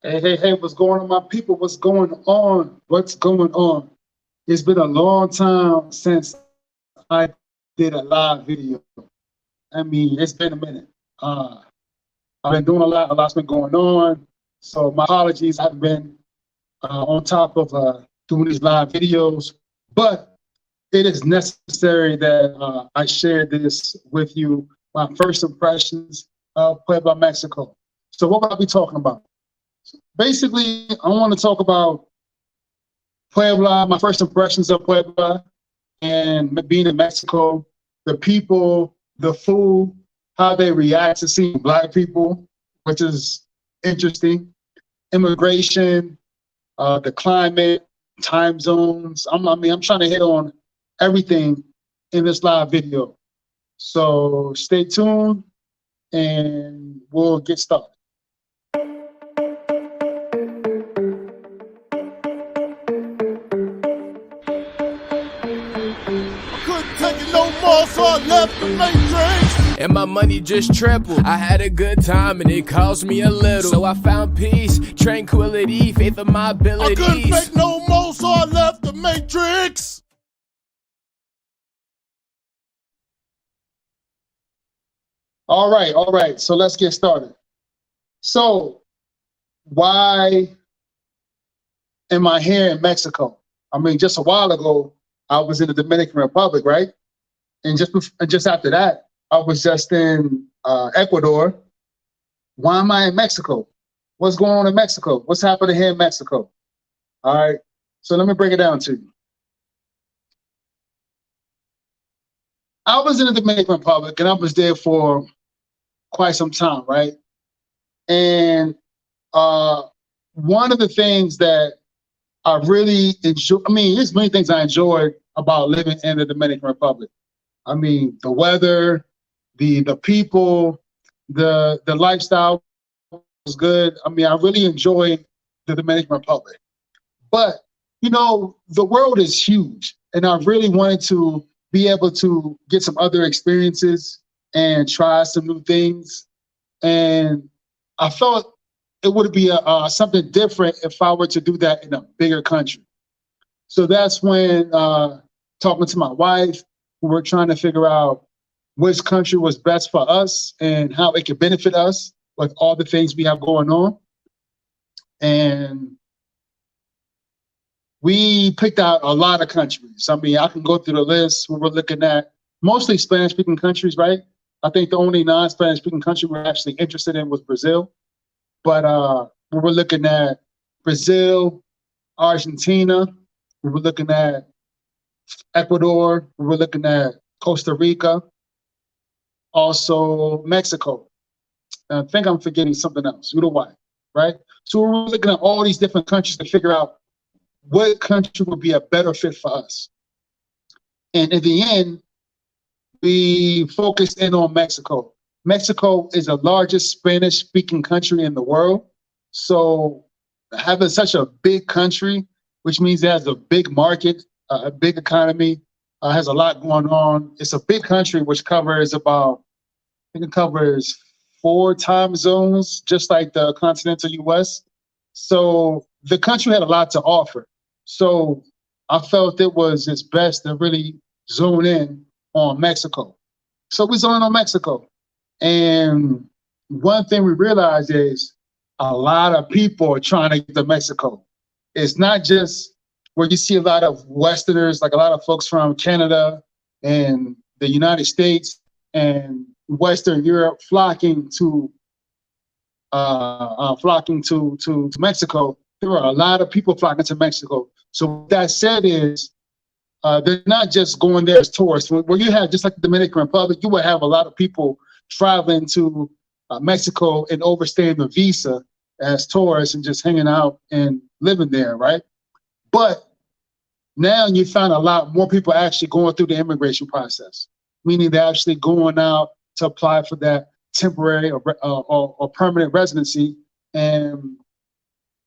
Hey, what's going on, my people? What's going on? What's going on? It's been a long time since I did a live video. I mean, it's been a minute. Uh, I've been doing a lot. A lot's been going on. So my apologies. I haven't been on top of doing these live videos, but it is necessary that I share this with you. My first impressions of Puebla, Mexico. So what will I be talking about? Basically, I want to talk about Puebla, my first impressions of Puebla and being in Mexico, the people, the food, how they react to seeing Black people, which is interesting, immigration, the climate, time zones. I'm trying to hit on everything in this live video. So stay tuned and we'll get started. So I left the matrix. And my money just tripled. I had a good time and it cost me a little. So I found peace, tranquility, faith in my abilities. I couldn't fake no more, so I left the matrix. All right. So let's get started. So why am I here in Mexico? I mean, just a while ago, I was in the Dominican Republic, right? And just after that, I was just in Ecuador. Why am I in Mexico? What's going on in Mexico? What's happening here in Mexico? All right, so let me break it down to you. I was in the Dominican Republic and I was there for quite some time, right? And one of the things that I really enjoy, there's many things I enjoyed about living in the Dominican Republic. I mean, the weather, the people, the lifestyle was good. I mean, I really enjoyed the Dominican Republic. But, you know, the world is huge. And I really wanted to be able to get some other experiences and try some new things. And I thought it would be something different if I were to do that in a bigger country. So that's when talking to my wife, we were trying to figure out which country was best for us and how it could benefit us with all the things we have going on. And we picked out a lot of countries. I mean, I can go through the list. We were looking at mostly Spanish-speaking countries, right? I think the only non-Spanish-speaking country we're actually interested in was Brazil. But we were looking at Brazil, Argentina. We were looking at Ecuador. We were looking at Costa Rica. Also Mexico. And I think I'm forgetting something else, Uruguay, right? So we were looking at all these different countries to figure out what country would be a better fit for us. And in the end, we focused in on Mexico. Mexico is the largest Spanish-speaking country in the world. So having such a big country, which means it has a big market, a big economy, has a lot going on. It's a big country which covers about, I think it covers 4 time zones, just like the continental US. So the country had a lot to offer. So I felt it was its best to really zone in on Mexico. So we zoned on Mexico. And one thing we realized is a lot of people are trying to get to Mexico. It's not just where you see a lot of Westerners, like a lot of folks from Canada and the United States and Western Europe flocking to Mexico. There are a lot of people flocking to Mexico. So what that said is they're not just going there as tourists. Where you have, just like the Dominican Republic, you would have a lot of people traveling to Mexico and overstaying the visa as tourists and just hanging out and living there, right? But now you find a lot more people actually going through the immigration process, meaning they're actually going out to apply for that temporary or permanent residency. And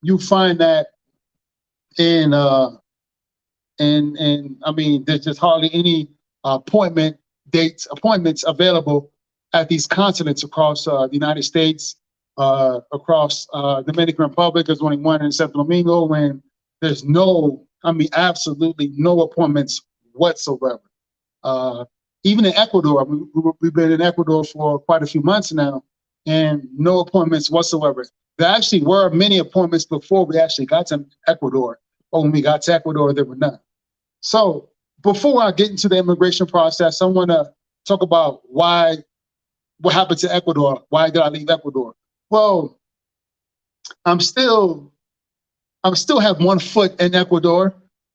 you find that there's just hardly any appointments available at these consulates across the United States across Dominican Republic. There's only one in Santo Domingo, and there's absolutely no appointments whatsoever. Even in Ecuador, we've been in Ecuador for quite a few months now, and no appointments whatsoever. There actually were many appointments before we actually got to Ecuador, but when we got to Ecuador, there were none. So before I get into the immigration process, I want to talk about what happened to Ecuador. Why did I leave Ecuador? Well, I'm still have one foot in Ecuador,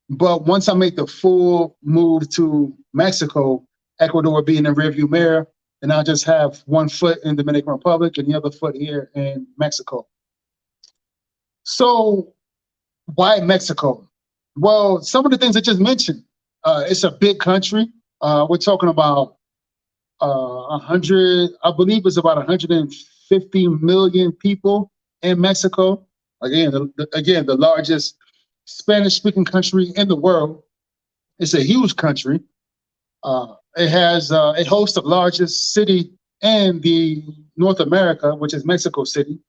but once I make the full move to Mexico, Ecuador being in rearview mirror, and I'll just have one foot in Dominican Republic and the other foot here in Mexico. So why Mexico? Well, some of the things I just mentioned. It's a big country. We're talking about 100, I believe it's about 150 million people in Mexico. Again, the largest Spanish-speaking country in the world. It's a huge country. It hosts the largest city in the North America, which is Mexico City.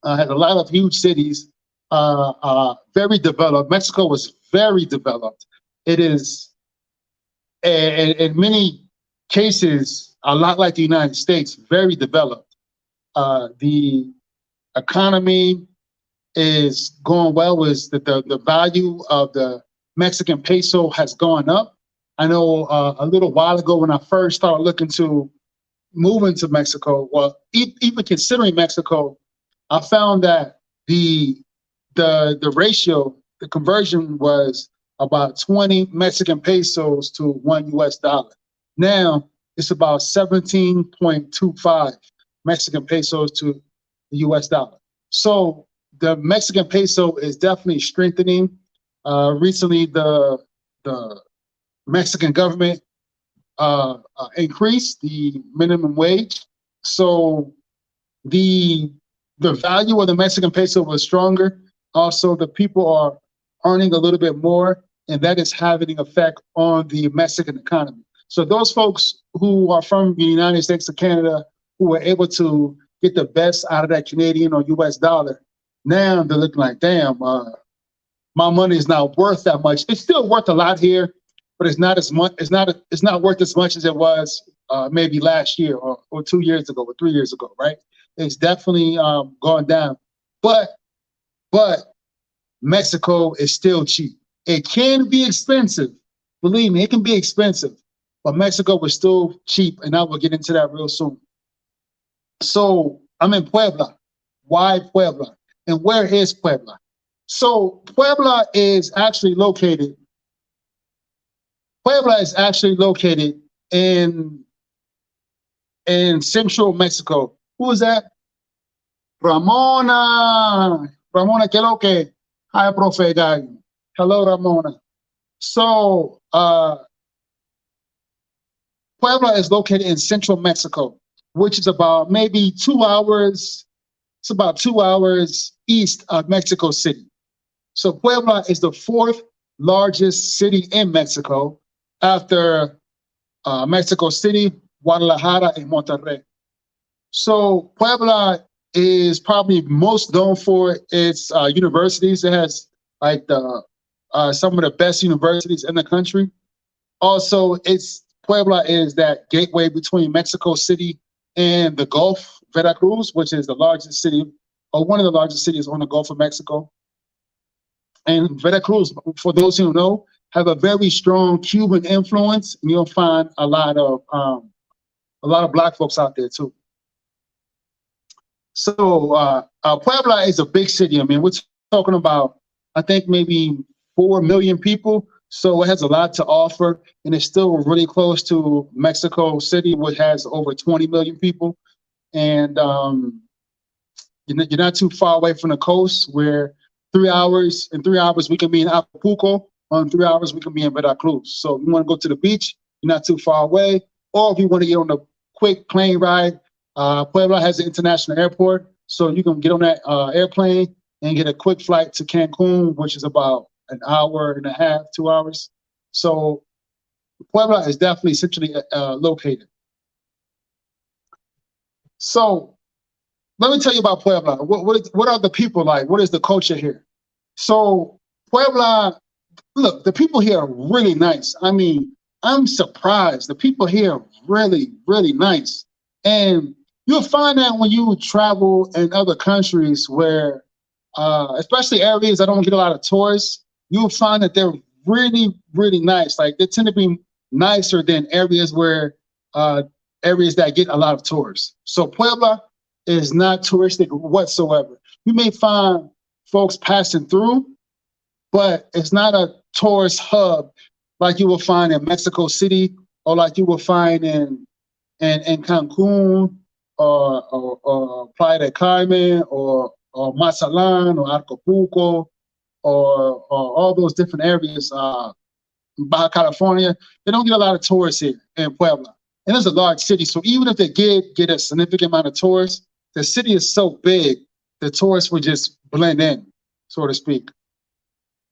Has a lot of huge cities. Very developed. Mexico was very developed. It is, in many cases, a lot like the United States, very developed. The economy is going well. Is that the value of the Mexican peso has gone up. I know a little while ago when I first started looking to moving to Mexico, well, even considering Mexico, I found that the ratio, the conversion was about 20 Mexican pesos to $1 US. Now it's about 17.25 Mexican pesos to the US dollar. So the Mexican peso is definitely strengthening. Recently, the Mexican government increased the minimum wage. So the value of the Mexican peso was stronger. Also, the people are earning a little bit more, and that is having an effect on the Mexican economy. So those folks who are from the United States or Canada who were able to get the best out of that Canadian or US dollar, now they're looking like, damn, my money is not worth that much. It's still worth a lot here, but it's not as much. It's not worth as much as it was maybe last year or 2 years ago or 3 years ago, right? It's definitely gone down. But Mexico is still cheap. It can be expensive. Believe me, it can be expensive. But Mexico was still cheap, and I will get into that real soon. So I'm in Puebla. Why Puebla? And where is Puebla? So Puebla is actually located in central Mexico. Who is that? Ramona, ¿qué lo que? Hi, Profe Guy. Hello, Ramona. So Puebla is located in central Mexico, which is about maybe 2 hours. It's about 2 hours east of Mexico City. So Puebla is the 4th largest city in Mexico after Mexico City, Guadalajara, and Monterrey. So Puebla is probably most known for its universities. It has like some of the best universities in the country. Also, Puebla is that gateway between Mexico City and the Gulf, Veracruz, which is the largest city, or one of the largest cities on the Gulf of Mexico. And Veracruz, for those who know, have a very strong Cuban influence, and you'll find a lot of Black folks out there too. So Puebla is a big city. I mean, we're talking about, I think, maybe 4 million people. So it has a lot to offer, and it's still really close to Mexico City, which has over 20 million people. And you're not too far away from the coast, where in 3 hours we can be in Acapulco. In 3 hours we can be in Veracruz. So if you want to go to the beach, you're not too far away. Or if you want to get on a quick plane ride, Puebla has an international airport, so you can get on that airplane and get a quick flight to Cancun, which is about an hour and a half, 2 hours. So Puebla is definitely centrally located. So let me tell you about Puebla. What are the people like? What is the culture here? So Puebla, look, the people here are really nice. I mean, I'm surprised. The people here are really, really nice. And you'll find that when you travel in other countries where, especially areas that don't get a lot of tourists, you'll find that they're really, really nice. Like they tend to be nicer than areas areas that get a lot of tourists. So Puebla is not touristic whatsoever. You may find folks passing through, but it's not a tourist hub like you will find in Mexico City or like you will find in Cancun or Playa del Carmen or Mazatlan or Acapulco or all those different areas, Baja California. They don't get a lot of tourists here in Puebla. And it's a large city, so even if they get a significant amount of tourists, the city is so big, the tourists would just blend in, so to speak.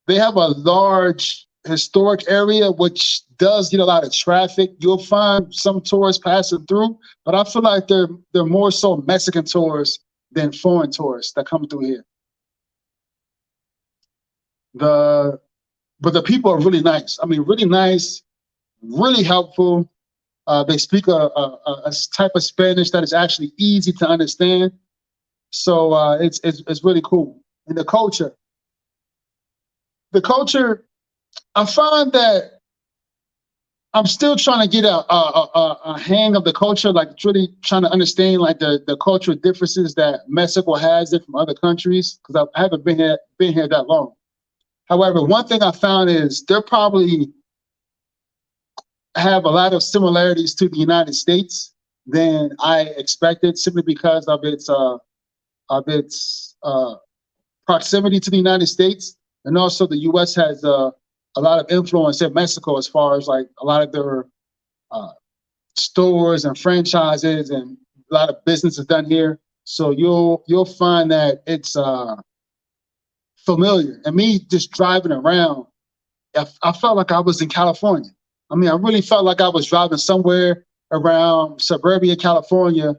They have a large historic area, which does get a lot of traffic. You'll find some tourists passing through, but I feel like they're more so Mexican tourists than foreign tourists that come through here. But the people are really nice. I mean, really nice, really helpful. They speak a type of Spanish that is actually easy to understand. So it's really cool. And the culture, I find that I'm still trying to get a hang of the culture, like really trying to understand like the cultural differences that Mexico has from other countries, because I haven't been here that long. However, one thing I found is they're probably have a lot of similarities to the United States than I expected, simply because of its proximity to the United States, and also the U.S. has a lot of influence in Mexico as far as like a lot of their stores and franchises and a lot of business is done here. So you'll find that it's familiar. And me just driving around, I felt like I was in California. I mean, I really felt like I was driving somewhere around suburbia California,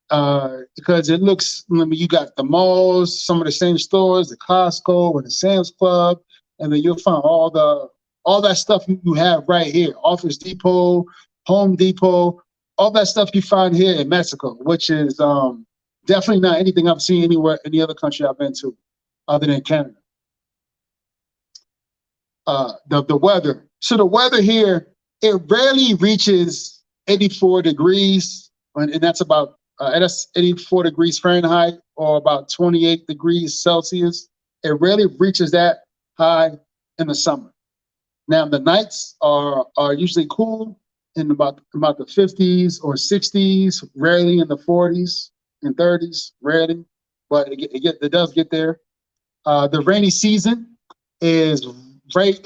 because it looks, I mean, you got the malls, some of the same stores, the Costco and the Sam's Club, and then you'll find all that stuff you have right here, Office Depot, Home Depot, all that stuff you find here in Mexico, which is definitely not anything I've seen anywhere, any other country I've been to, other than Canada. The weather. So the weather here, it rarely reaches 84 degrees, and that's about that's 84 degrees Fahrenheit or about 28 degrees Celsius. It rarely reaches that high in the summer. Now the nights are usually cool in about the 50s or 60s, rarely in the 40s and 30s, rarely, but it does get there. The rainy season is rainy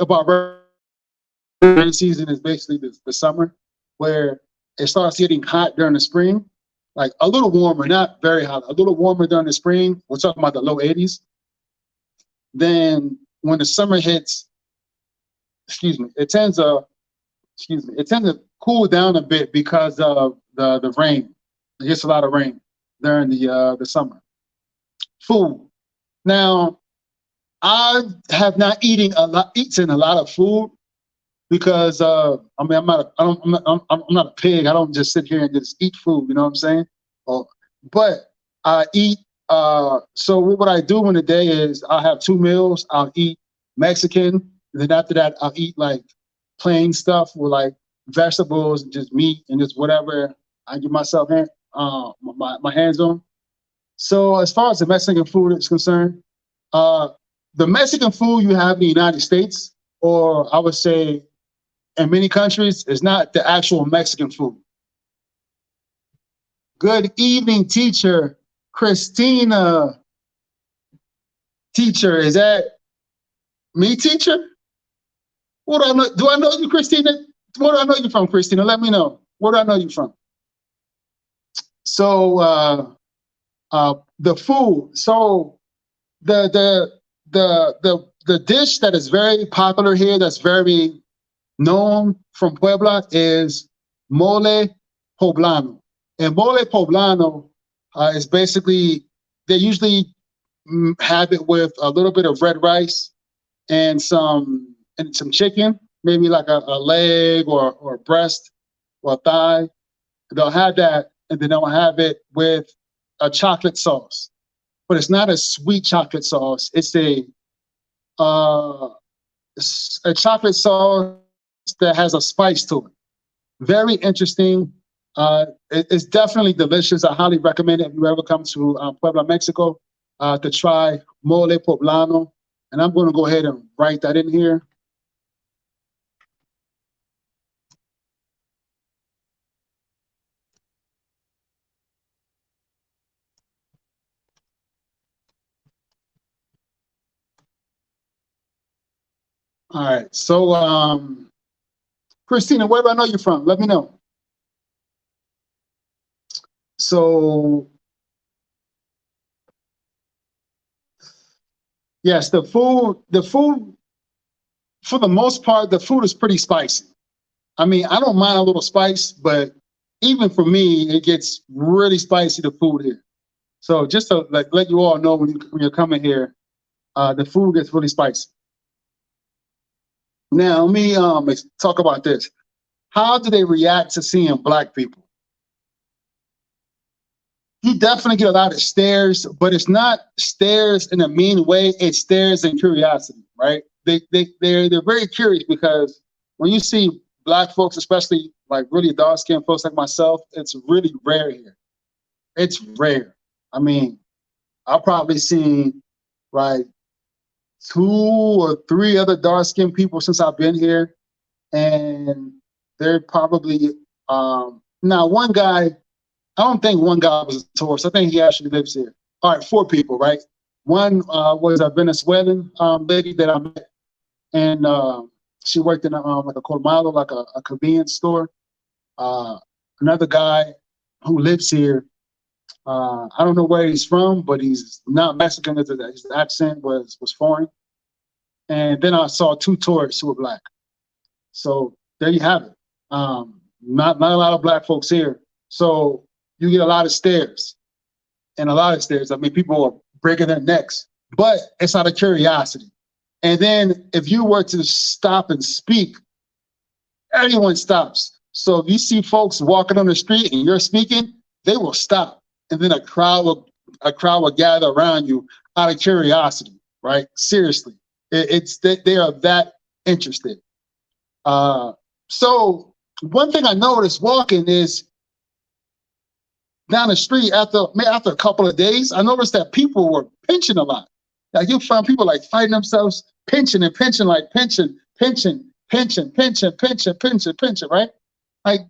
season is basically the summer, where it starts getting hot during the spring, like a little warmer, not very hot, a little warmer during the spring. We're talking about the low 80s. Then when the summer hits, it tends to cool down a bit because of the rain. It gets a lot of rain during the summer. Food. Now, I have not eaten a lot of food because I mean, I'm not a pig. I don't just sit here and just eat food. You know what I'm saying? But I eat. So what I do in a day is I'll have 2 meals. I'll eat Mexican, and then after that I'll eat like plain stuff with like vegetables and just meat and just whatever I get myself my hands on. So as far as the Mexican food is concerned, the Mexican food you have in the United States, or I would say in many countries, is not the actual Mexican food. Good evening, teacher. Christina. Teacher, is that me, teacher? What do I know? Do I know you, Christina? Where do I know you from, Christina? Let me know. Where do I know you from? So the food. So the dish that is very popular here, that's very known from Puebla, is mole poblano. And mole poblano It's basically, they usually have it with a little bit of red rice and some chicken, maybe like a leg or a breast or a thigh. They'll have that, and then they'll have it with a chocolate sauce. But it's not a sweet chocolate sauce. It's a chocolate sauce that has a spice to it. Very interesting. It's definitely delicious. I highly recommend it if you ever come to Puebla, Mexico, to try mole poblano. And I'm going to go ahead and write that in here. All right. So, Christina, where do I know you from? Let me know. So, yes, the food, for the most part, the food is pretty spicy. I mean, I don't mind a little spice, but even for me, it gets really spicy, the food here. So just to let you all know when you're coming here, the food gets really spicy. Now, let me talk about this. How do they react to seeing Black people? You definitely get a lot of stares, but it's not stares in a mean way. It's stares in curiosity, right? They're very curious, because when you see Black folks, especially like really dark-skinned folks like myself, it's really rare here. It's rare. I mean, I've probably seen like 2 or 3 other dark-skinned people since I've been here, and they're probably now one guy. I don't think one guy was a tourist. I think he actually lives here. All right, 4 people, right? One was a Venezuelan lady that I met, and she worked in like a colmado, like a convenience store. Another guy who lives here. I don't know where he's from, but he's not Mexican. His accent was foreign. And then I saw 2 tourists who were Black. So there you have it. Not a lot of Black folks here. So you get a lot of stares, and a lot of stares. I mean, people are breaking their necks, but it's out of curiosity. And then if you were to stop and speak, everyone stops. So if you see folks walking on the street and you're speaking, they will stop, and then a crowd will gather around you out of curiosity, right? Seriously, they are that interested. So one thing I noticed walking is, down the street after a couple of days, I noticed that people were pinching a lot. Like you find people like fighting themselves, pinching, right? Like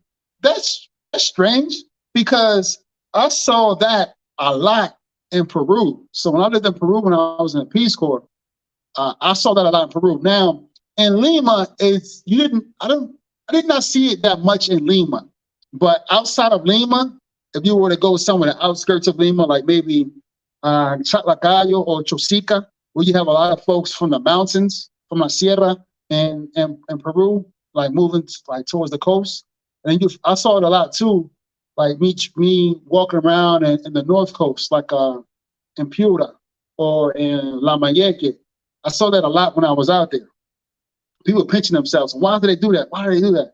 that's strange, because I saw that a lot in Peru. So when I lived in Peru, when I was in the Peace Corps, I saw that a lot in Peru. Now in Lima, I did not see it that much in Lima, but outside of Lima, if you were to go somewhere in the outskirts of Lima, like maybe Chatlacayo or Chosica, where you have a lot of folks from the mountains, from La Sierra and Peru, like moving like towards the coast. And I saw it a lot too, like me walking around in the north coast, like in Piura or in Lambayeque. I saw that a lot when I was out there. People pinching themselves. Why do they do that?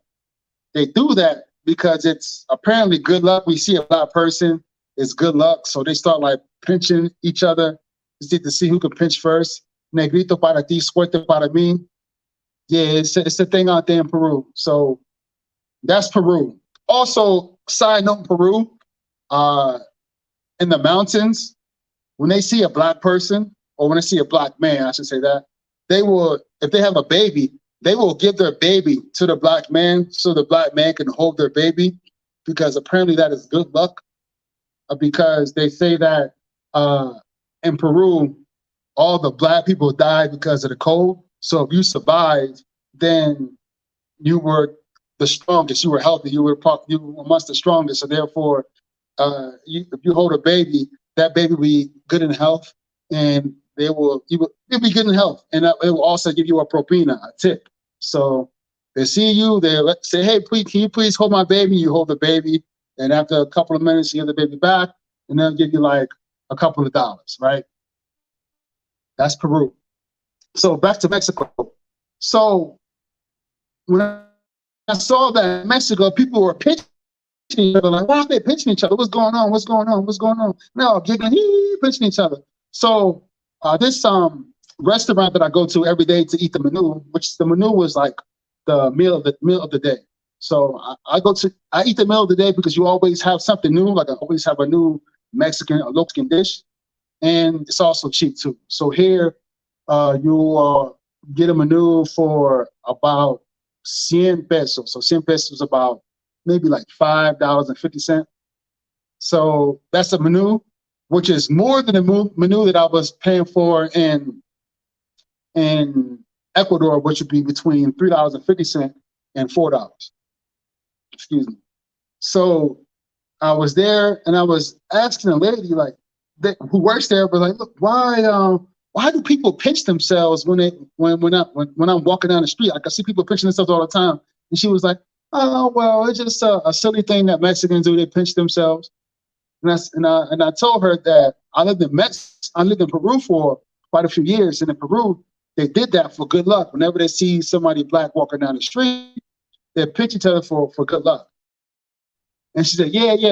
They do that because it's apparently good luck. We see a Black person, it's good luck. So they start like pinching each other to see who can pinch first. Negrito para ti, suerte para mí. Yeah, it's a thing out there in Peru. So that's Peru. Also, side note in Peru, in the mountains, when they see a Black person, or when they see a Black man, I should say that, they will, if they have a baby, they will give their baby to the Black man so the Black man can hold their baby, because apparently that is good luck. Because they say that in Peru, all the Black people died because of the cold. So if you survived, then you were the strongest. You were healthy. You were amongst the strongest. So therefore, if you hold a baby, that baby will be good in health, and you'll be good in health, and it will also give you a propina, a tip. So they see you, they say, "Hey, please, can you please hold my baby?" You hold the baby, and after a couple of minutes, you give the baby back, and they'll give you like a couple of dollars, right? That's Peru. So back to Mexico. So when I saw that in Mexico, people were pinching each other, like, why are they pinching each other? What's going on? What's going on? What's going on? No, giggling, pinching each other. So this restaurant that I go to every day to eat the menu, which the menu was like the meal of the day. So I eat the meal of the day because you always have something new. Like I always have a new Mexican or local dish, and it's also cheap too. So here you get a menu for about 100 pesos. So 100 pesos is about maybe like $5.50. So that's a menu, which is more than the menu that I was paying for in Ecuador, which would be between $3.50 and $4. Excuse me. So I was there and I was asking a lady like who works there, but like, look, why do people pinch themselves when I'm walking down the street? Like I see people pinching themselves all the time. And she was like, oh well, it's just a silly thing that Mexicans do. They pinch themselves. And I told her that I lived in Peru for quite a few years, and in Peru they did that for good luck. Whenever they see somebody black walking down the street, they pinch each other for good luck. And she said, yeah, they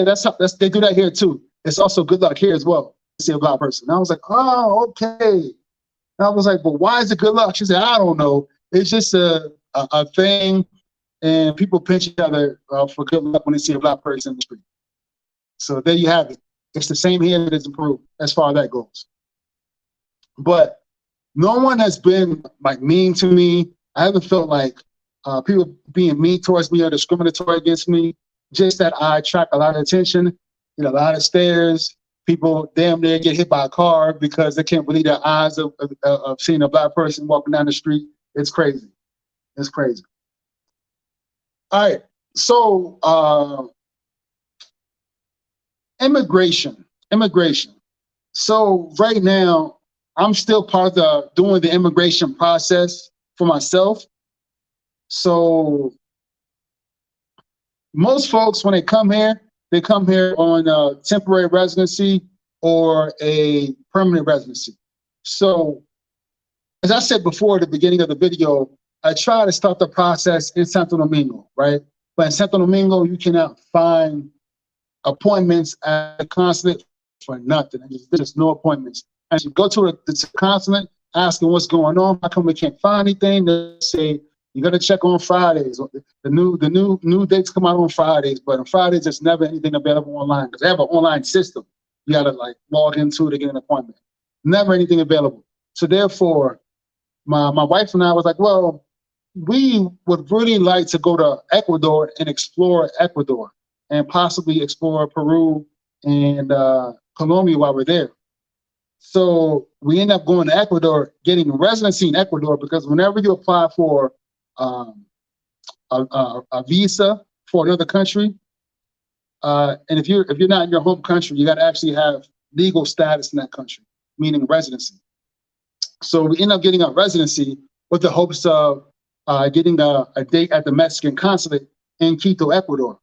do that here too. It's also good luck here as well. See a black person. And I was like, oh, okay. And I was like, but why is it good luck? She said, I don't know. It's just a thing, and people pinch each other for good luck when they see a black person in the street. So there you have it. It's the same here as in Peru as far as that goes. But no one has been like mean to me. I haven't felt like people being mean towards me or discriminatory against me. Just that I attract a lot of attention, a lot of stares. People damn near get hit by a car because they can't believe their eyes of seeing a black person walking down the street. It's crazy. It's crazy. All right. So immigration. So right now, I'm still part of doing the immigration process for myself. So most folks, when they come here on a temporary residency or a permanent residency. So as I said before at the beginning of the video, I try to start the process in Santo Domingo, right? But in Santo Domingo, you cannot find appointments at the consulate for nothing. There's just no appointments. And you go to the consulate, asking what's going on, how come we can't find anything? They say, you got to check on Fridays. The new dates come out on Fridays, but on Fridays there's never anything available online because they have an online system. You got to like log into to get an appointment. Never anything available. So therefore, my wife and I was like, well, we would really like to go to Ecuador and explore Ecuador and possibly explore Peru and Colombia while we're there. So we end up going to Ecuador, getting residency in Ecuador, because whenever you apply for a visa for another country, and if you're not in your home country, you got to actually have legal status in that country, meaning residency. So we end up getting a residency with the hopes of getting a date at the Mexican consulate in Quito, Ecuador.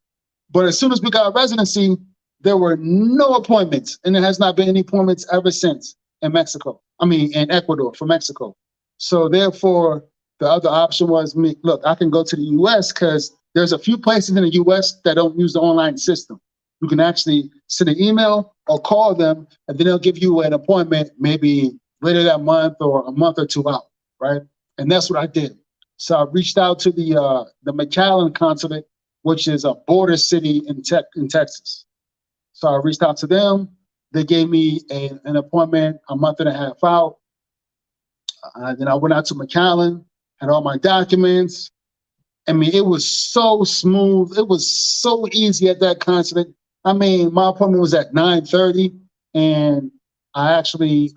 But as soon as we got residency, there were no appointments, and there has not been any appointments ever since in Ecuador for Mexico. So therefore, the other option was look, I can go to the US because there's a few places in the US that don't use the online system. You can actually send an email or call them, and then they'll give you an appointment maybe later that month or a month or two out, right? And that's what I did. So I reached out to the McAllen consulate, which is a border city in Texas. So I reached out to them. They gave me an appointment a month and a half out. Then I went out to McAllen, had all my documents. I mean, it was so smooth. It was so easy at that consulate. I mean, my appointment was at 9:30, and I actually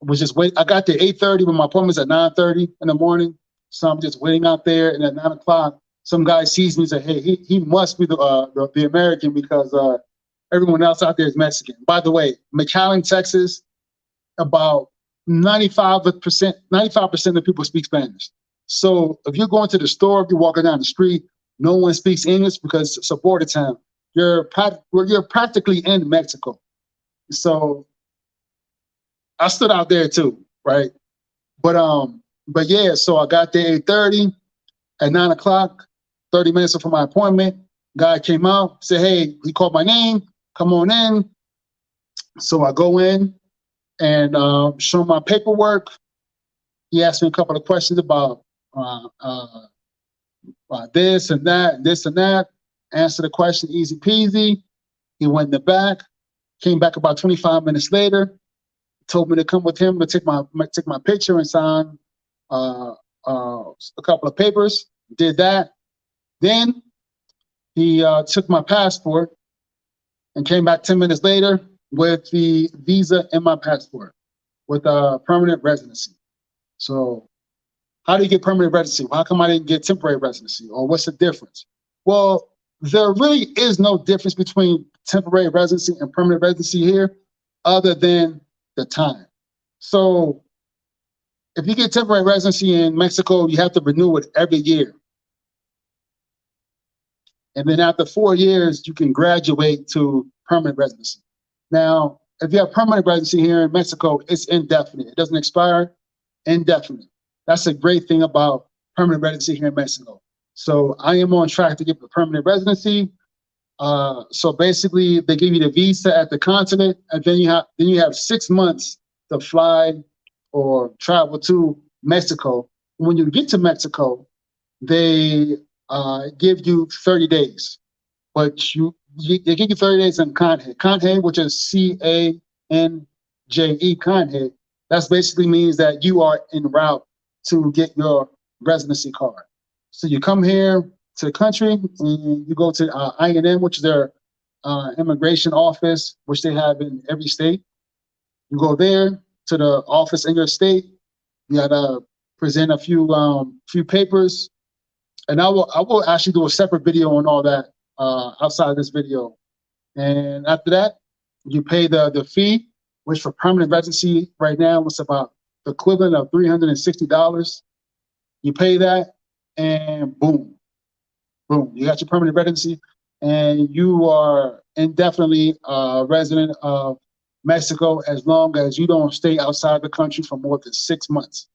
was just waiting. I got there 8:30, but my appointment was at 9:30 in the morning. So I'm just waiting out there, and at 9 o'clock, some guy sees me and says, hey, he must be the American because everyone else out there is Mexican. By the way, McAllen, Texas, about 95% of people speak Spanish. So if you're going to the store, if you're walking down the street, no one speaks English because it's a border town. You're practically in Mexico. So I stood out there too, right? But yeah, so I got there 8:30. At 9 o'clock, 30 minutes before my appointment, guy came out, said, hey, he called my name, come on in. So I go in and show him my paperwork. He asked me a couple of questions about this and that. Answer the question, easy peasy. He went in the back, came back about 25 minutes later, told me to come with him to take my picture and sign a couple of papers. Did that. Then he took my passport and came back 10 minutes later with the visa and my passport with a permanent residency. So how do you get permanent residency? How come I didn't get temporary residency? Or what's the difference? Well, there really is no difference between temporary residency and permanent residency here other than the time. So if you get temporary residency in Mexico, you have to renew it every year. And then after 4 years, you can graduate to permanent residency. Now, if you have permanent residency here in Mexico, it's indefinite. It doesn't expire, indefinite. That's a great thing about permanent residency here in Mexico. So I am on track to get the permanent residency. So basically, they give you the visa at the consulate, and then you have 6 months to fly or travel to Mexico. When you get to Mexico, they give you 30 days, but they give you 30 days in Canje. Canje, which is Canje, Canje. That basically means that you are en route to get your residency card. So you come here to the country and you go to INM, which is their immigration office, which they have in every state. You go there to the office in your state. You gotta present a few papers. And I will actually do a separate video on all that outside of this video. And after that, you pay the fee, which for permanent residency right now is about the equivalent of $360. You pay that, and boom, you got your permanent residency, and you are indefinitely a resident of Mexico as long as you don't stay outside the country for more than 6 months,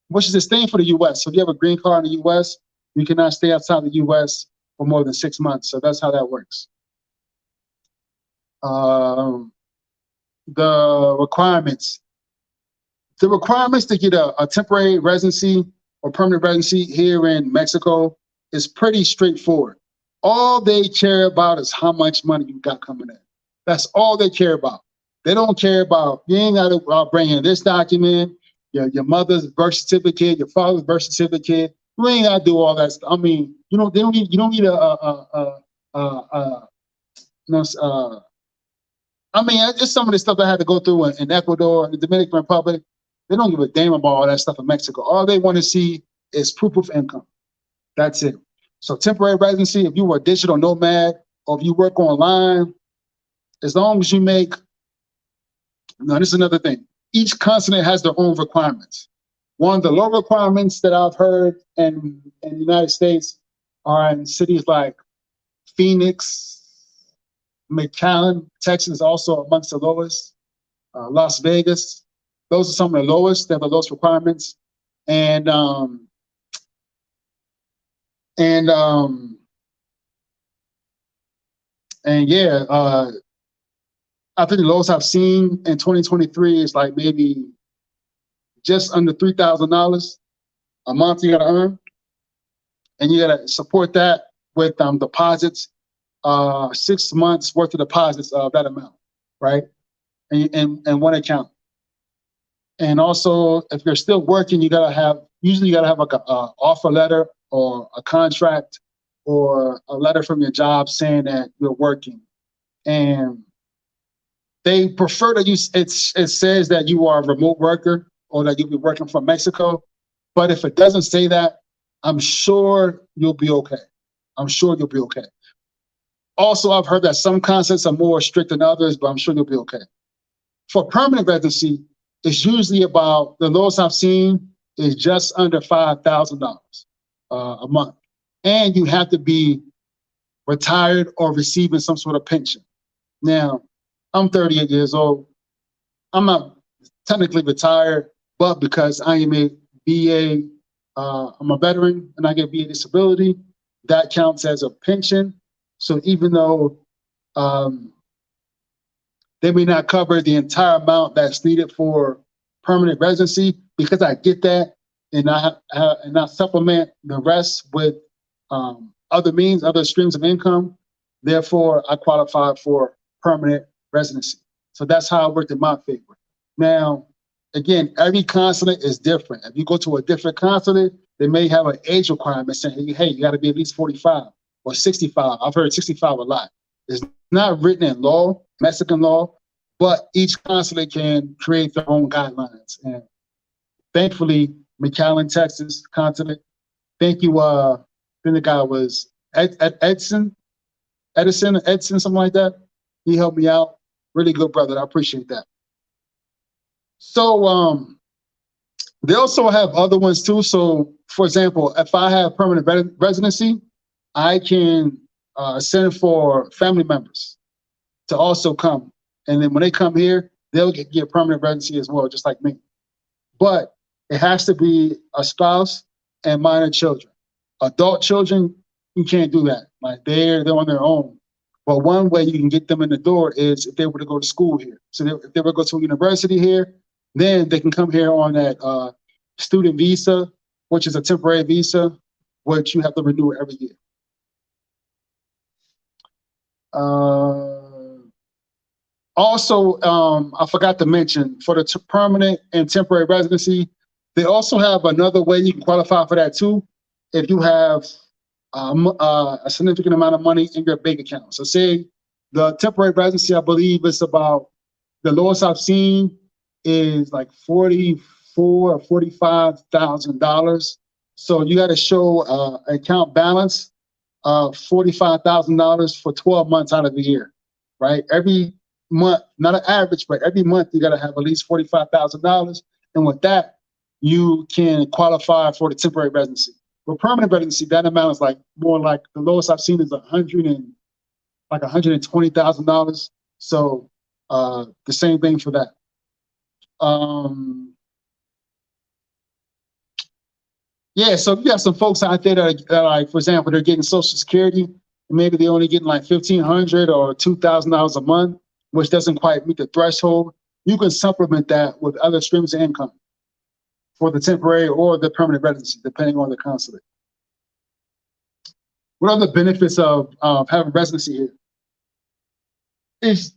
which is the same for the U.S. So if you have a green card in the U.S., you cannot stay outside the U.S. for more than 6 months. So that's how that works. The requirements. The requirements to get a temporary residency or permanent residency here in Mexico is pretty straightforward. All they care about is how much money you got coming in. That's all they care about. They don't care about, you ain't got to bring in this document, your mother's birth certificate, your father's birth certificate. You ain't got to do all that stuff. I mean, you don't need I mean, it's some of the stuff I had to go through in Ecuador and the Dominican Republic. They don't give a damn about all that stuff in Mexico. All they want to see is proof of income. That's it. So temporary residency, if you were a digital nomad or if you work online, as long as you make, now this is another thing. Each continent has their own requirements. One of the low requirements that I've heard in the United States are in cities like Phoenix, McAllen, Texas, also amongst the lowest. Las Vegas, those are some of the lowest. They have the lowest requirements, and yeah, I think the lowest I've seen in 2023 is like maybe just under $3,000 a month you gotta earn, and you gotta support that with deposits, 6 months worth of deposits of that amount, right? And one account. And also, if you're still working, usually you gotta have like a offer letter or a contract or a letter from your job saying that you're working. And they prefer that it says that you are a remote worker or that you'll be working from Mexico. But if it doesn't say that, I'm sure you'll be okay. I'm sure you'll be okay. Also, I've heard that some concepts are more strict than others, but I'm sure you'll be okay. For permanent residency, it's usually about, the lowest I've seen is just under $5,000 a month. And you have to be retired or receiving some sort of pension. Now, I'm 38 years old. I'm not technically retired, but because I am a VA, I'm a veteran and I get VA disability, that counts as a pension. So even though they may not cover the entire amount that's needed for permanent residency, because I get that, and I supplement the rest with other means, other streams of income. Therefore, I qualify for permanent residency. So that's how it worked in my favor. Now, again, every consulate is different. If you go to a different consulate, they may have an age requirement saying, hey, you got to be at least 45 or 65. I've heard 65 a lot. It's not written in law, Mexican law, but each consulate can create their own guidelines. And thankfully, McAllen, Texas consulate, thank you. I think the guy was Edson, something like that. He helped me out. Really good brother. I appreciate that. So they also have other ones too. So for example, if I have permanent residency, I can send for family members to also come. And then when they come here, they'll get permanent residency as well, just like me. But it has to be a spouse and minor children. Adult children, you can't do that. Like they're on their own. But one way you can get them in the door is if they were to go to school here. So if they were to go to a university here, then they can come here on that student visa, which is a temporary visa, which you have to renew every year. Also, I forgot to mention, for the permanent and temporary residency, they also have another way you can qualify for that too, if you have a significant amount of money in your bank account. So say the temporary residency, I believe it's about, the lowest I've seen is like $44,000 or $45,000. So you got to show an account balance of $45,000 for 12 months out of the year, right? Every month, not an average, but every month you got to have at least $45,000. And with that, you can qualify for the temporary residency. For permanent residency, that amount is like more like, the lowest I've seen is $120,000. So the same thing for that. Yeah, so you got some folks out there that are like, for example, they're getting Social Security, and maybe they're only getting like $1,500 or $2,000 a month, which doesn't quite meet the threshold. You can supplement that with other streams of income for the temporary or the permanent residency, depending on the consulate. What are the benefits of having residency here? It's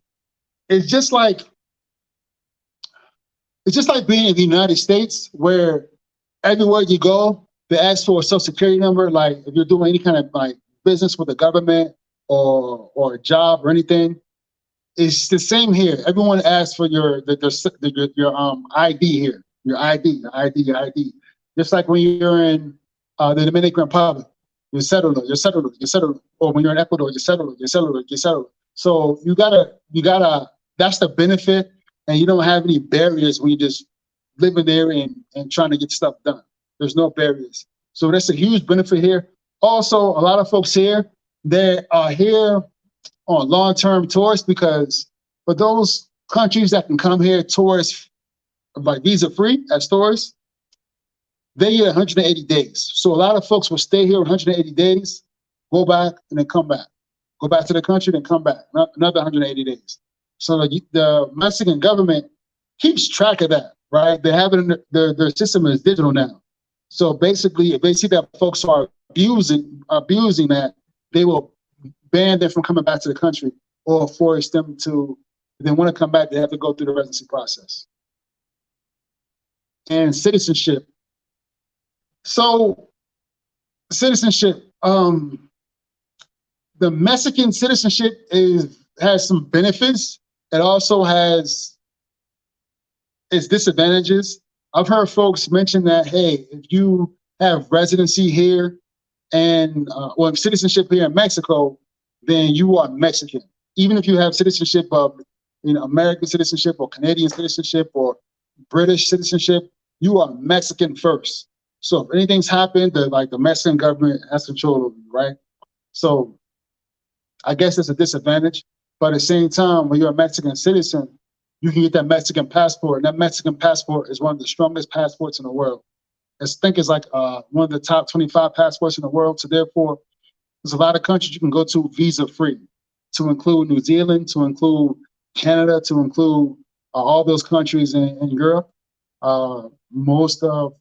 just like being in the United States, where everywhere you go, they ask for a Social Security number. Like if you're doing any kind of like business with the government or a job or anything, it's the same here. Everyone asks for your ID here, your ID. Just like when you're in the Dominican Republic, your cellular. Or when you're in Ecuador, your cellular. So you gotta. That's the benefit, and you don't have any barriers when you just living there and trying to get stuff done. There's no barriers. So that's a huge benefit here. Also, a lot of folks here that are here on long-term tours, because for those countries that can come here tourists, like visa-free as tourists, they get 180 days. So a lot of folks will stay here 180 days, go back, and then come back. Go back to the country, then come back, another 180 days. So the Mexican government keeps track of that, right? They have it in their system is digital now. So basically, if they see that folks are abusing that, they will ban them from coming back to the country, or force them to, if they want to come back, they have to go through the residency process. And citizenship. So citizenship, the Mexican citizenship has some benefits. It also has its disadvantages. I've heard folks mention that, hey, if you have residency here and or citizenship here in Mexico, then you are Mexican. Even if you have citizenship of American citizenship or Canadian citizenship or British citizenship, you are Mexican first. So if anything's happened, the Mexican government has control of you, right? So I guess it's a disadvantage. But at the same time, when you're a Mexican citizen, you can get that Mexican passport. And that Mexican passport is one of the strongest passports in the world. I think it's like one of the top 25 passports in the world. So therefore, there's a lot of countries you can go to visa-free, to include New Zealand, to include Canada, to include all those countries in Europe, most of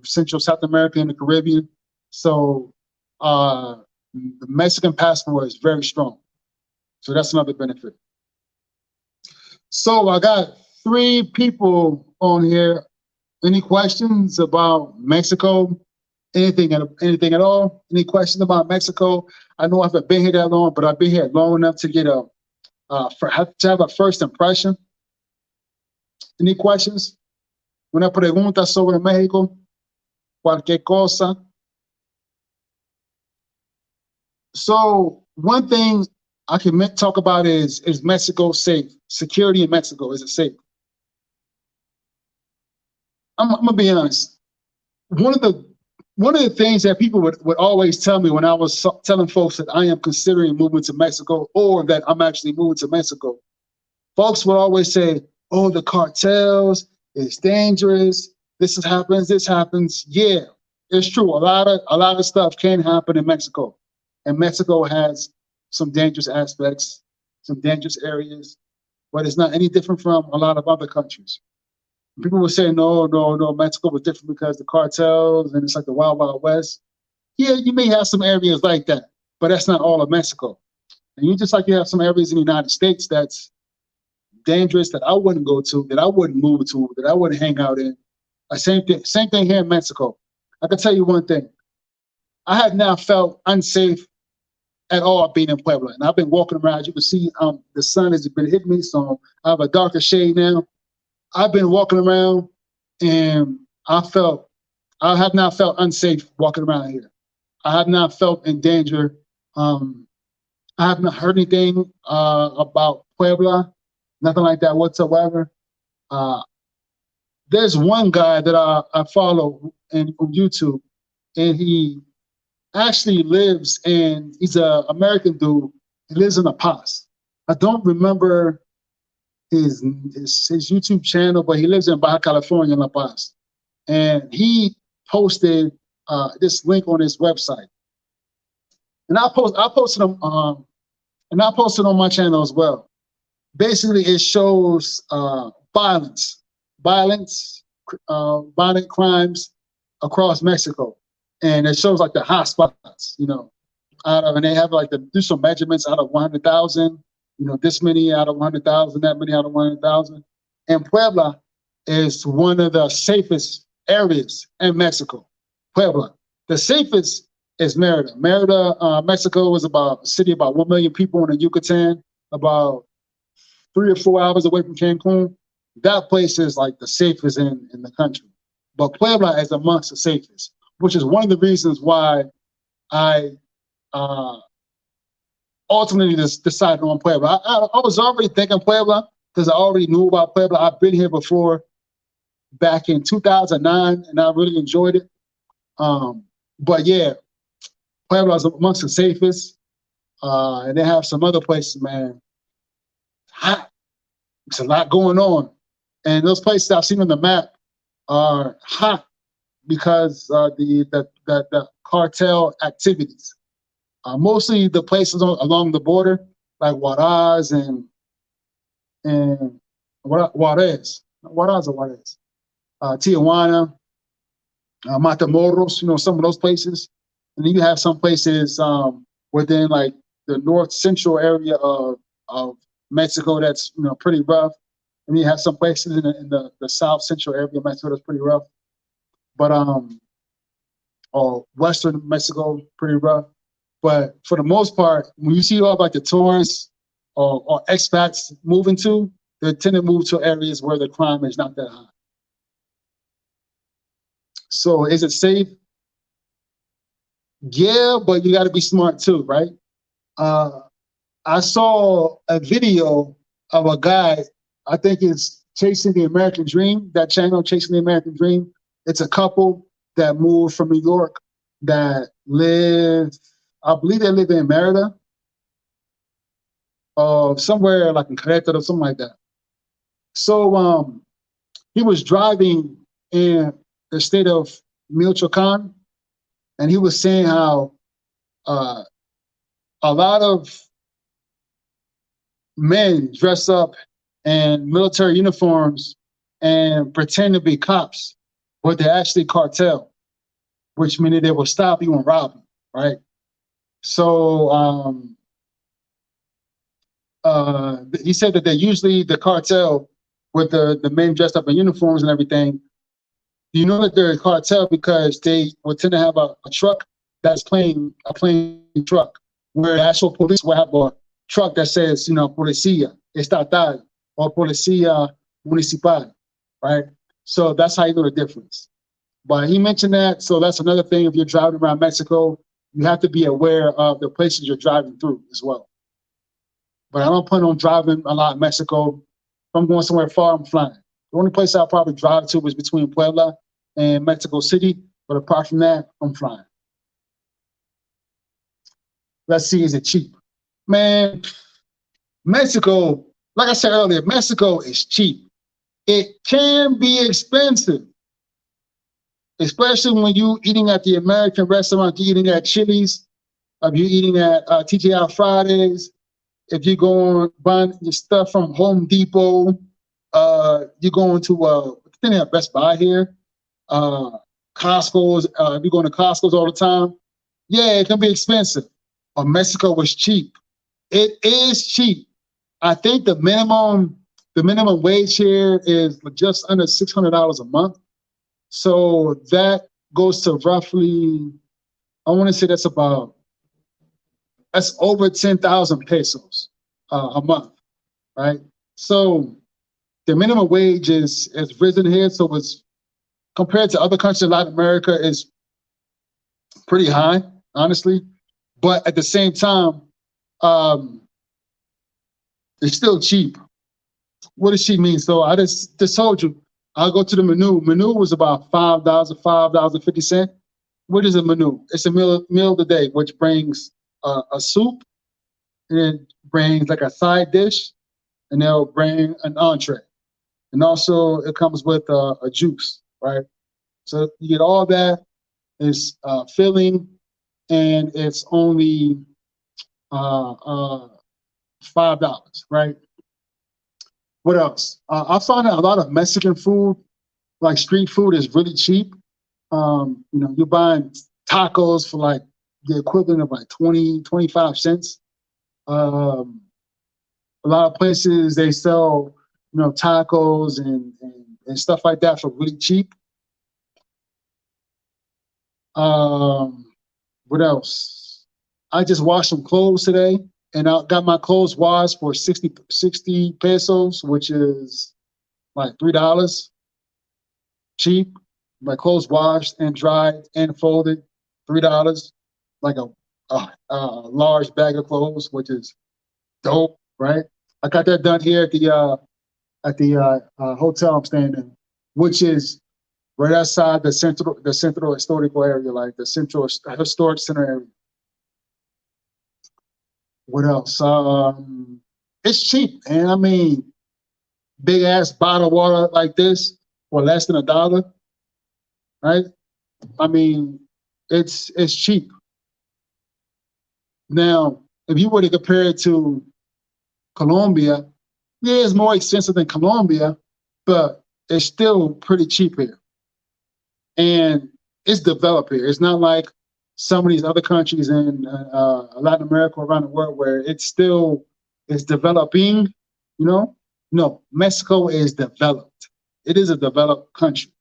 Central South America and the Caribbean. So the Mexican passport is very strong. So that's another benefit. So I got 3 people on here. Any questions about Mexico? Anything at all? Any questions about Mexico? I know I haven't been here that long, but I've been here long enough to get to have a first impression. Any questions? Una pregunta sobre México? Cualquier cosa? So one thing I can talk about is Mexico safe? Security in Mexico, is it safe? I'm gonna be honest. One of the things that people would always tell me when I was telling folks that I am considering moving to Mexico or that I'm actually moving to Mexico, folks would always say, "Oh, the cartels, it's dangerous. This happens." Yeah, it's true. A lot of stuff can happen in Mexico, and Mexico has some dangerous aspects, some dangerous areas, but it's not any different from a lot of other countries. People will say, no, Mexico was different because the cartels and it's like the Wild Wild West. Yeah, you may have some areas like that, but that's not all of Mexico. And you just like you have some areas in the United States that's dangerous that I wouldn't go to, that I wouldn't move to, that I wouldn't hang out in. Same thing here in Mexico. I can tell you one thing. I have now felt unsafe at all being in Puebla. And I've been walking around. You can see the sun has been hitting me, so I have a darker shade now. I've been walking around and I have not felt unsafe walking around here. I have not felt in danger. I have not heard anything about Puebla, nothing like that whatsoever. There's one guy that I follow on YouTube, and he actually lives in, he's an American dude. He lives in La Paz. I don't remember his YouTube channel, but he lives in Baja California, La Paz. And he posted this link on his website. And I posted them, and I posted on my channel as well. Basically, it shows violent crimes across Mexico. And it shows like the hot spots, and they have like do some measurements out of 100,000, this many out of 100,000, that many out of 100,000. And Puebla is one of the safest areas in Mexico. Puebla. The safest is Merida. Merida, Mexico is a city about 1 million people in the Yucatan, about 3 or 4 hours away from Cancun. That place is like the safest in the country. But Puebla is amongst the safest, which is one of the reasons why I ultimately decided on Puebla. I was already thinking Puebla because I already knew about Puebla. I've been here before back in 2009, and I really enjoyed it. But yeah, Puebla is amongst the safest. And they have some other places, man. Hot. There's a lot going on. And those places I've seen on the map are hot because the cartel activities. Mostly the places along the border, like Juarez and Juarez, Tijuana, Matamoros, some of those places. And then you have some places within like the north central area of Mexico that's pretty rough. And you have some places in the south central area of Mexico that's pretty rough. But or western Mexico, pretty rough. But for the most part, when you see all like the tourists or expats moving to, they tend to move to areas where the crime is not that high. So is it safe? Yeah, but you got to be smart too, right? I saw a video of a guy, I think it's Chasing the American Dream, that channel, Chasing the American Dream. It's a couple that moved from New York that live, I believe they live in Merida. somewhere like in Querétaro or something like that. So he was driving in the state of Michoacan, and he was saying how a lot of men dress up in military uniforms and pretend to be cops, but they're actually cartel, which means they will stop you and rob you, right? So he said that they're usually the cartel with the men dressed up in uniforms and everything. You know that they're a cartel because they would tend to have a truck that's a plain truck, where the actual police will have a truck that says, you know, Policía Estatal or Policía Municipal, right? So that's how you know the difference. But he mentioned that, so that's another thing. If you're driving around Mexico, you have to be aware of the places you're driving through as well. But I don't plan on driving a lot in Mexico. If I'm going somewhere far, I'm flying. The only place I'll probably drive to is between Puebla and Mexico City. But apart from that, I'm flying. Let's see, is it cheap? Man, Mexico, like I said earlier, Mexico is cheap. It can be expensive, especially when you're eating at the American restaurant, you're eating at Chili's, if you're eating at TGI Fridays, if you're going buying your stuff from Home Depot, you're going to I think they have Best Buy here, Costco's. If you're going to Costco's all the time, yeah, it can be expensive. But Mexico was cheap. It is cheap. I think the minimum wage here is just under $600 a month. So that goes to roughly, I want to say that's over 10,000 pesos a month, right? So the minimum wage is risen here. So it's, compared to other countries in Latin America, is pretty high, honestly. But at the same time, it's still cheap. What does cheap mean? So I just told you, I'll go to the menu. Menu was about $5.50. What is a menu? It's a meal of the day, which brings a soup, and then brings like a side dish, and they'll bring an entree. And also it comes with a juice, right? So you get all that. It's filling, and it's only $5, right? What else? I found that a lot of Mexican food, like street food, is really cheap. You know, you're buying tacos for like the equivalent of like 20, 25 cents. A lot of places, they sell, you know, tacos and stuff like that for really cheap. What else? I just washed some clothes today, and I got my clothes washed for 60 pesos, which is like $3. Cheap. My clothes washed and dried and folded, $3. Like a large bag of clothes, which is dope, right? I got that done here at the hotel I'm staying in, which is right outside the central historical area, like the central historic center area. What else? It's cheap, and I mean, big ass bottle of water like this for less than $1, right? I mean, it's cheap. Now, if you were to compare it to Colombia, yeah, it's more expensive than Colombia, but it's still pretty cheap here. And it's developed here. It's not like some of these other countries in Latin America, around the world, where it's developing, you know? No, Mexico is developed. It is a developed country.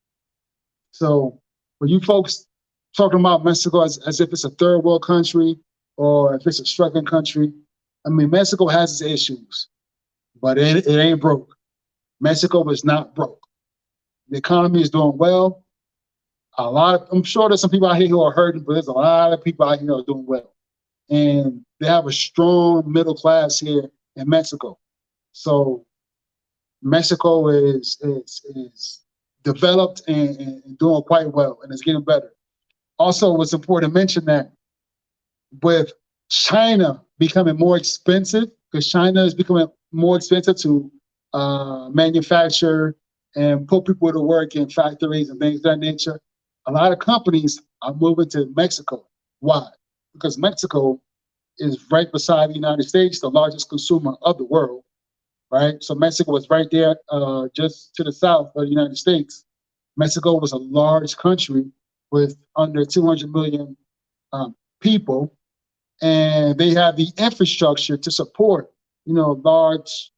So when you folks talking about Mexico as if it's a third world country or if it's a struggling country, I mean, Mexico has its issues, but it ain't broke. Mexico is not broke. The economy is doing well. I'm sure there's some people out here who are hurting, but there's a lot of people out here who are doing well. And they have a strong middle class here in Mexico. So Mexico is developed and doing quite well, and it's getting better. Also, it's important to mention that with China becoming more expensive because China is becoming more expensive to manufacture and put people to work in factories and things of that nature. A lot of companies are moving to Mexico. Why? Because Mexico is right beside the United States, the largest consumer of the world, right? So Mexico was right there, just to the south of the United States. Mexico was a large country with under 200 million people, and they have the infrastructure to support, large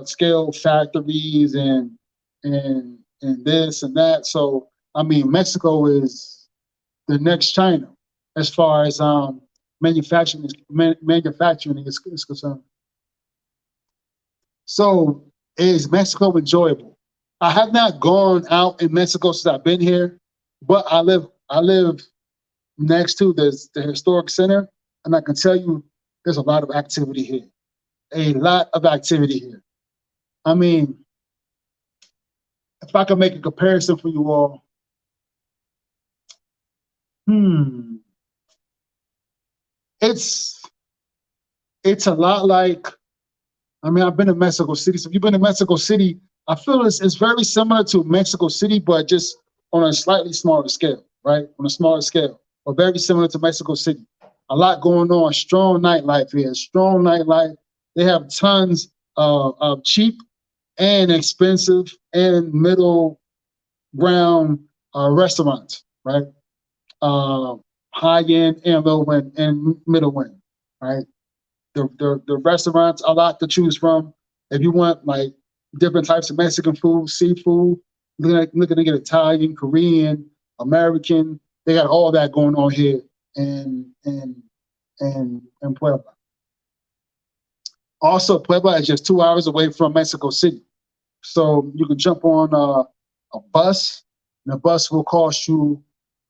scale factories and this and that. So I mean, Mexico is the next China as far as manufacturing is concerned. So is Mexico enjoyable? I have not gone out in Mexico since I've been here, but I live next to the historic center, and I can tell you there's a lot of activity here. A lot of activity here. I mean, if I could make a comparison for you all, it's a lot like, I mean, I've been to Mexico City. So if you've been to Mexico City, I feel it's very similar to Mexico City, but just on a slightly smaller scale, right? On a smaller scale, or very similar to Mexico City. A lot going on, strong nightlife here, strong nightlife. They have tons of cheap and expensive and middle ground restaurants, right? High end and low end and middle end, right? The restaurants, a lot to choose from. If you want like different types of Mexican food, seafood, looking to get Italian, Korean, American, they got all that going on here in Puebla. Also, Puebla is just 2 hours away from Mexico City. So you can jump on a bus, and the bus will cost you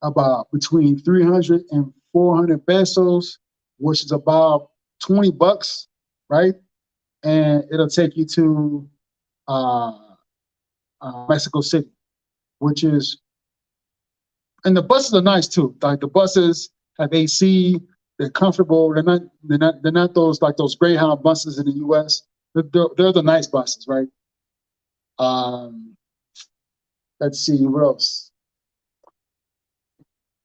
about between 300 and 400 pesos, which is about $20, right? And it'll take you to Mexico City, which is, and the buses are nice too. Like the buses have AC, they're comfortable. They're not those like those Greyhound buses in the U.S. They're the nice buses, right? Let's see, what else?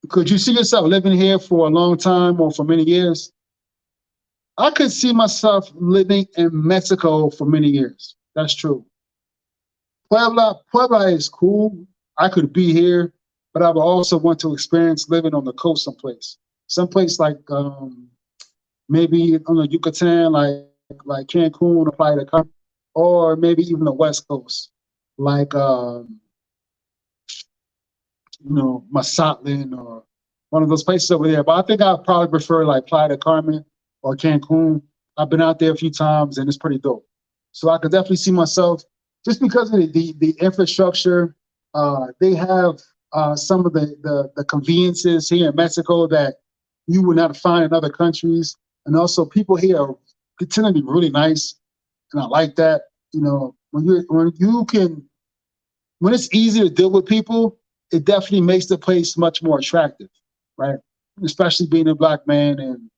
Could you see yourself living here for a long time or for many years? I could see myself living in Mexico for many years. That's true. Puebla is cool. I could be here, but I would also want to experience living on the coast someplace like maybe on the Yucatan, like Cancun or Playa del Carmen, or maybe even the West Coast, like Mazatlan or one of those places over there. But I think I'd probably prefer like Playa del Carmen or Cancun. I've been out there a few times and it's pretty dope. So I could definitely see myself, just because of the infrastructure. They have some of the conveniences here in Mexico that you would not find in other countries. And also people here tend to be really nice. And I like that. When it's easy to deal with people, it definitely makes the place much more attractive, right? Especially being a Black man, and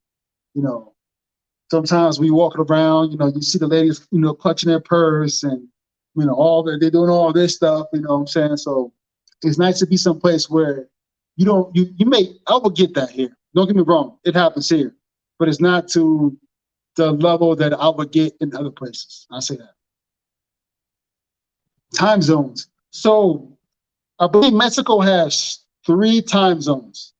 sometimes we walk around, you see the ladies, clutching their purse, and they're doing all this stuff, you know what I'm saying? So it's nice to be someplace where I would get that here. Don't get me wrong, it happens here, but it's not to the level that I would get in other places. I say that. Time zones. So I believe Mexico has 3 time zones.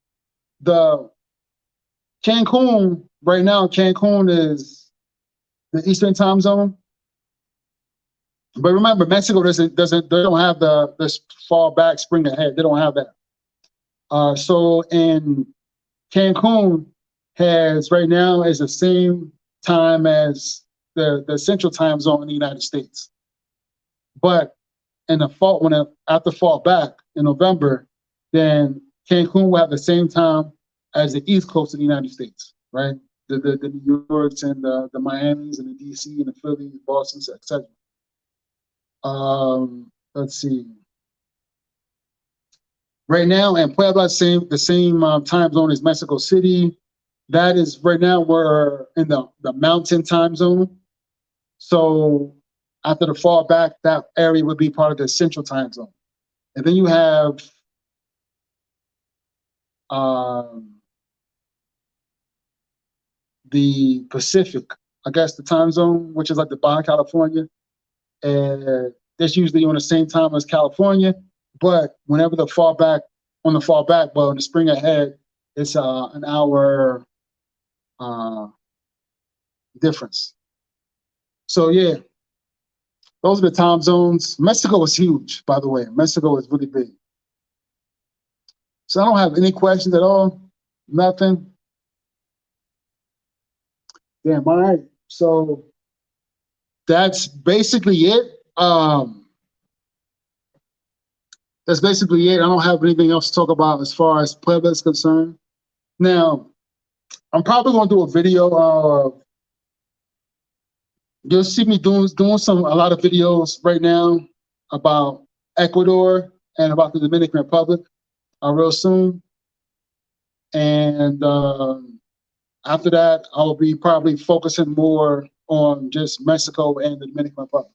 Right now, Cancun is the Eastern time zone. But remember, Mexico they don't have this fall back, spring ahead. They don't have that. So in Cancun right now is the same time as the central time zone in the United States. But in the fall, after fall back in November, then Cancun will have the same time as the East Coast of the United States, right? The New Yorks and the Miamis and the DC and the Phillies, Boston, etc. Let's see. Right now in Puebla, the same time zone as Mexico City. that is right now we're in the mountain time zone. So after the fall back, that area would be part of the central time zone. And then you have the Pacific, I guess the time zone, which is like the Baja California. And that's usually on the same time as California. But whenever the fall back, but in the spring ahead, it's an hour difference. So yeah, those are the time zones. Mexico is huge, by the way. Mexico is really big. So I don't have any questions at all. Nothing. Damn, all right. So that's basically it. That's basically it. I don't have anything else to talk about as far as Puebla is concerned. Now, I'm probably going to do a video. You'll see me doing a lot of videos right now about Ecuador and about the Dominican Republic real soon. And after that, I will be probably focusing more on just Mexico and the Dominican Republic.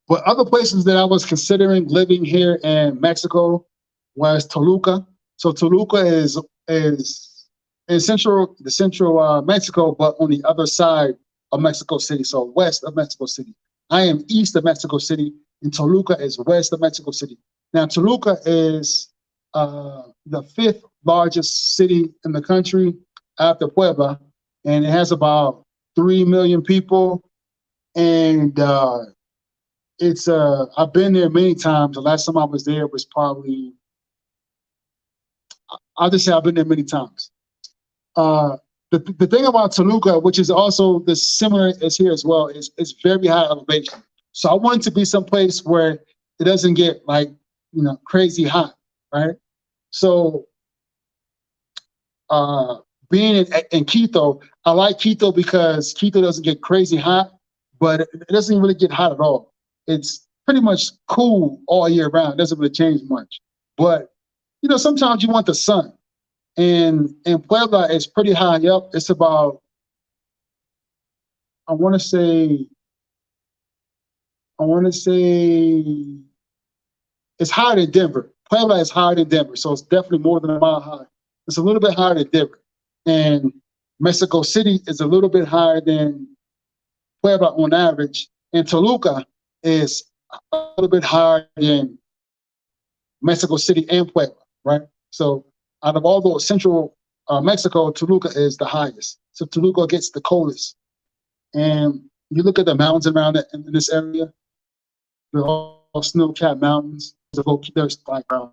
But other places that I was considering living here in Mexico was Toluca. So Toluca is in central Mexico, but on the other side of Mexico City, so west of Mexico City. I am east of Mexico City, and Toluca is west of Mexico City. Now, Toluca is the 5th largest city in the country after Puebla, and it has about 3 million people. And it's I've been there many times. The last time I was there was probably, I'll just say I've been there many times. The thing about Toluca, which is also the similar as here as well, is it's very high elevation. So I want it to be someplace where it doesn't get like, crazy hot, right? So being in Quito, I like Quito because Quito doesn't get crazy hot, but it doesn't really get hot at all. It's pretty much cool all year round. It doesn't really change much. But, sometimes you want the sun. And Puebla is pretty high up. It's about, I want to say it's higher than Denver. Puebla is higher than Denver, so it's definitely more than a mile high. It's a little bit higher than Denver. And Mexico City is a little bit higher than Puebla on average. And Toluca is a little bit higher than Mexico City and Puebla, right? So out of all those central Mexico, Toluca is the highest. So Toluca gets the coldest. And you look at the mountains around it in this area, they're all snow-capped mountains. There's like around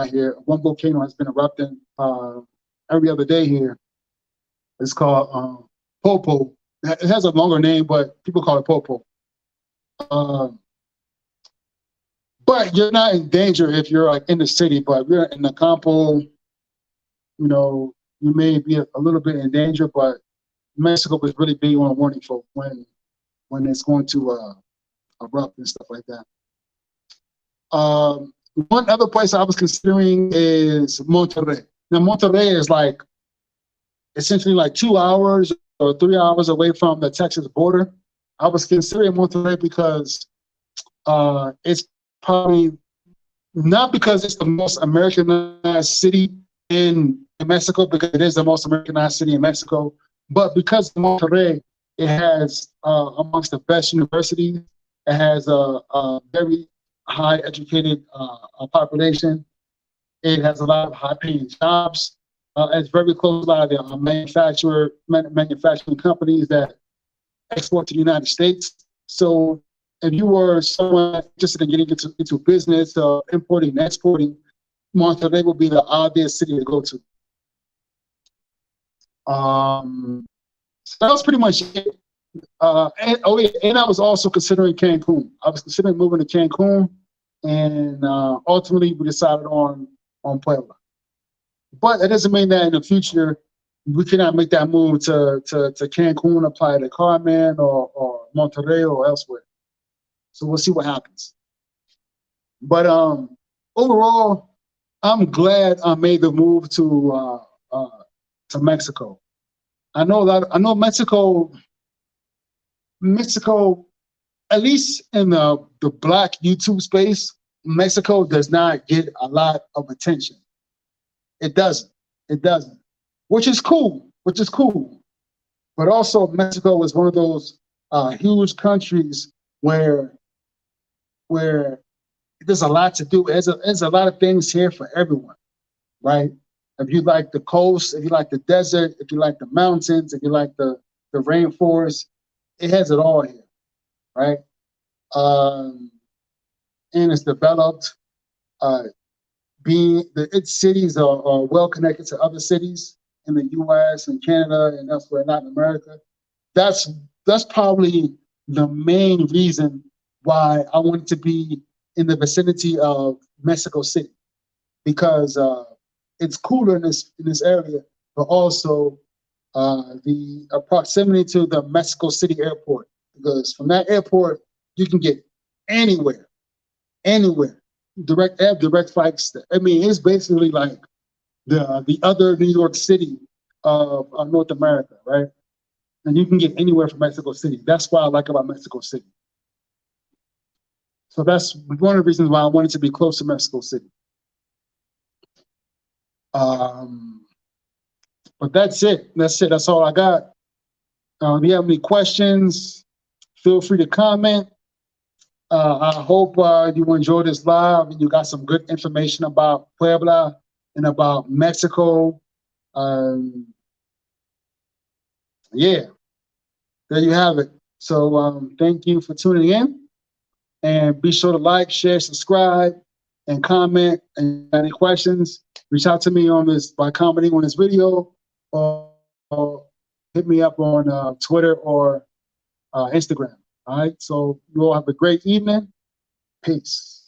here. One volcano has been erupting every other day here. It's called Popo. It has a longer name, but people call it Popo. But you're not in danger if you're like in the city. But if you're in the Campo, you may be a little bit in danger. But Mexico is really big on warning folk when it's going to erupt and stuff like that. One other place I was considering is Monterrey. Now, Monterrey is like essentially like 2 hours or 3 hours away from the Texas border. I was considering Monterrey because it's probably not because it's the most Americanized city in Mexico, because it is the most Americanized city in Mexico, but because Monterrey, it has amongst the best universities. It has a very high educated population. It has a lot of high paying jobs. It's very close to a lot of the manufacturing companies that export to the United States. So if you were someone interested in getting into business, importing and exporting, Monterrey would be the obvious city to go to. So that was pretty much it. And I was also considering Cancun. I was considering moving to Cancun, and ultimately we decided on Puebla. But that doesn't mean that in the future we cannot make that move to Cancun, apply to Carmen or Monterrey or elsewhere. So we'll see what happens. But overall, I'm glad I made the move to Mexico. I know Mexico, at least in the Black YouTube space, Mexico does not get a lot of attention. It doesn't. It doesn't. Which is cool. Which is cool. But also, Mexico is one of those huge countries where there's a lot to do. There's a lot of things here for everyone, right? If you like the coast, if you like the desert, if you like the mountains, if you like the rainforest, it has it all here, right? And it's developed. Its cities are well connected to other cities in the U.S. and Canada and elsewhere, Latin America. That's probably the main reason why I wanted to be in the vicinity of Mexico City, because it's cooler in this area, but also the proximity to the Mexico City airport, because from that airport you can get anywhere. Direct flights. I mean, it's basically like the other New York City of North America, right? And you can get anywhere from Mexico City. That's what I like about Mexico City. So that's one of the reasons why I wanted to be close to Mexico City. But that's it. That's all I got. If you have any questions, feel free to comment. I hope you enjoyed this live and you got some good information about Puebla and about Mexico. Yeah, there you have it. So thank you for tuning in, and be sure to like, share, subscribe, and comment. And any questions, reach out to me by commenting on this video, or hit me up on Twitter or Instagram. All right, so you all have a great evening. Peace.